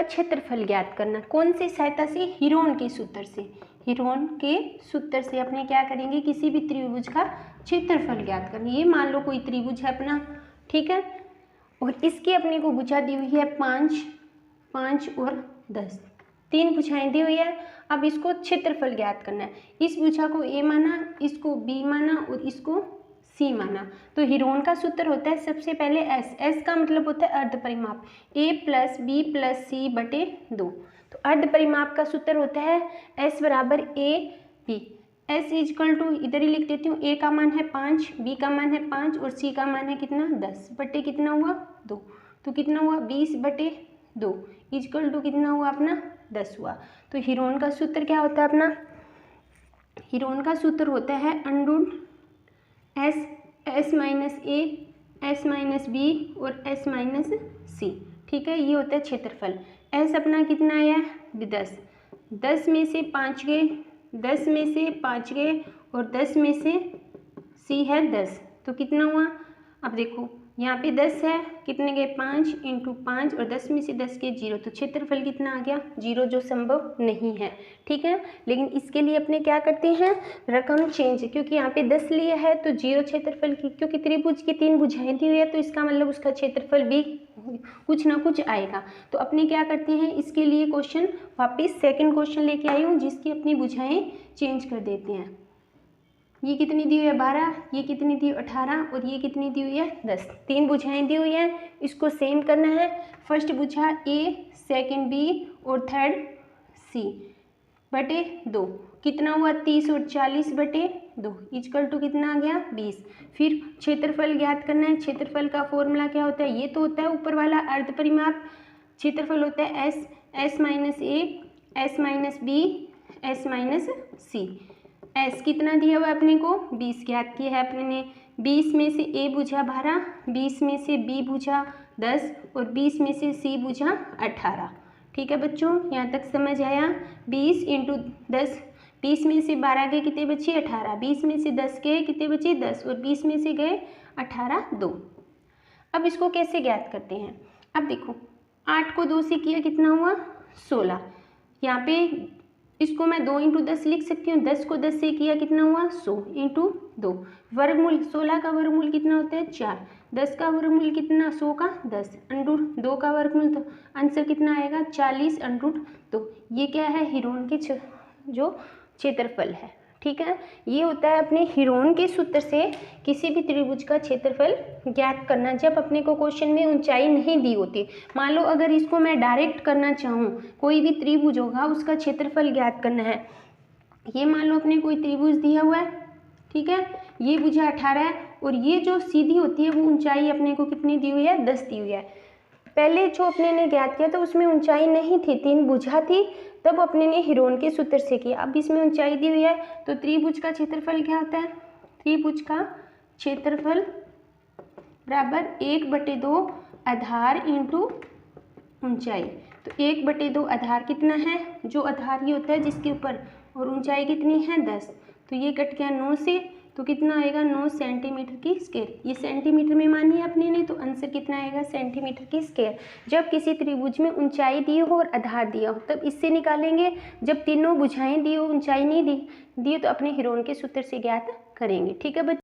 क्षेत्रफल ज्ञात करना। कौन सी सहायता से? हीरोन के सूत्र से। हीरोन के सूत्र से अपने क्या करेंगे, किसी भी त्रिभुज का क्षेत्रफल ज्ञात करना। ये मान लो कोई त्रिभुज है अपना, ठीक है, और इसकी अपने को भुजा दी हुई है 5, 5 और 10, 3 भुजाएं दी हुई है। अब इसको क्षेत्रफल ज्ञात करना है। इस भुजा को ए माना, इसको बी माना और इसको सी माना। तो हीरोन का सूत्र होता है सबसे पहले एस। एस का मतलब होता है अर्ध परिमाप, ए प्लस बी प्लस सी बटे 2। तो अर्ध परिमाप का सूत्र होता है एस बराबर A B. S is equal to, इधर ही लिख देती हूँ, ए का मान है 5, बी का मान है 5 और सी का मान है कितना 10 बटे कितना हुआ 2। तो कितना हुआ 20 बटे 2 इजकल टू कितना हुआ अपना 10 हुआ। तो हीरोन का सूत्र क्या होता है अपना? हीरोन का सूत्र होता है under S, S minus A, S minus B और एस माइनस सी, ठीक है। ये होता है क्षेत्रफल। एस अपना कितना आया 10, 10 में से 5 गए, 10 में से 5 गए और 10 में से सी है 10, तो कितना हुआ? अब देखो यहाँ पे 10 है, कितने गए 5 इंटू 5 और 10 में से 10 के 0, तो क्षेत्रफल कितना आ गया 0, जो संभव नहीं है, ठीक है। लेकिन इसके लिए अपने क्या करते हैं, रकम चेंज, क्योंकि यहाँ पे 10 लिया है तो 0 क्षेत्रफल की, क्योंकि त्रिभुज की 3 भुजाएं दी हुई है तो इसका मतलब उसका क्षेत्रफल भी कुछ ना कुछ आएगा। तो अपने क्या करते हैं, इसके लिए क्वेश्चन वापस सेकेंड क्वेश्चन लेके आई हूँ जिसकी अपनी भुजाएं चेंज कर देते हैं। ये कितनी दी हुई है 12, ये कितनी दी हुई 18 और ये कितनी दी हुई है 10। 3 भुजाएं दी हुई हैं, इसको सेम करना है। फर्स्ट भुजा ए, सेकंड बी और थर्ड सी बटे 2, कितना हुआ 30 और 40 बटे 2 इजकल टू कितना आ गया 20। फिर क्षेत्रफल ज्ञात करना है। क्षेत्रफल का फॉर्मूला क्या होता है, ये तो होता है ऊपर वाला अर्ध परिमाप। क्षेत्रफल होता है S, S minus A, S minus B, S minus C. S कितना दिया हुआ अपने को 20 ज्ञात किया है अपने ने। 20 में से ए भुजा 12, 20 में से बी भुजा 10 और 20 में से सी भुजा 18, ठीक है बच्चों, यहाँ तक समझ आया। 20 इंटू 10, 20 में से 12 गए कितने बचे 18, 20 में से 10 गए कितने बचे 10 और 20 में से गए 18 2। अब इसको कैसे ज्ञात करते हैं? अब देखो 8 को 2 से किया कितना हुआ 16, यहाँ पे इसको मैं 2 इंटू 10 लिख सकती हूँ। 10 को 10 से किया कितना हुआ 100 इंटू 2। वर्गमूल 16 का वर्गमूल कितना होता है 4, 10 का वर्गमूल कितना 100 का 10, अंडूर 2 का वर्गमूल, तो आंसर कितना आएगा 40 अंडूर 2। ये क्या है हीरोन के जो क्षेत्रफल है, ठीक है। ये होता है अपने हीरोन के सूत्र से किसी भी त्रिभुज का क्षेत्रफल ज्ञात करना जब अपने को क्वेश्चन में ऊंचाई नहीं दी होती। मान लो अगर इसको मैं डायरेक्ट करना चाहूँ, कोई भी त्रिभुज होगा उसका क्षेत्रफल ज्ञात करना है। ये मान लो अपने कोई त्रिभुज दिया हुआ है, ठीक है, ये भुजा 18 है और ये जो सीधी होती है वो ऊंचाई अपने को कितनी दी हुई है 10 दी हुई है। पहले जो अपने ने ज्ञात किया था उसमें ऊंचाई नहीं थी, 3 भुजा थी, तब अपने ने हीरोन के सूत्र से किया। अब इसमें ऊंचाई दी हुई है तो त्रिभुज का क्षेत्रफल क्या होता है, त्रिभुज का क्षेत्रफल बराबर 1/2 आधार इंटू ऊंचाई। तो 1/2 आधार कितना है, जो आधार ये होता है जिसके ऊपर, और ऊंचाई कितनी है 10, तो ये कट गया 9 से, तो कितना आएगा 9 सेंटीमीटर की स्क्वायर। ये सेंटीमीटर में मानी है अपने ने, तो आंसर कितना आएगा सेंटीमीटर की स्क्वायर। जब किसी त्रिभुज में ऊंचाई दी हो और आधार दिया हो तब इससे निकालेंगे। जब तीनों भुजाएं दी हो ऊंचाई नहीं दी तो अपने हीरोन के सूत्र से ज्ञात करेंगे, ठीक है बच्चों।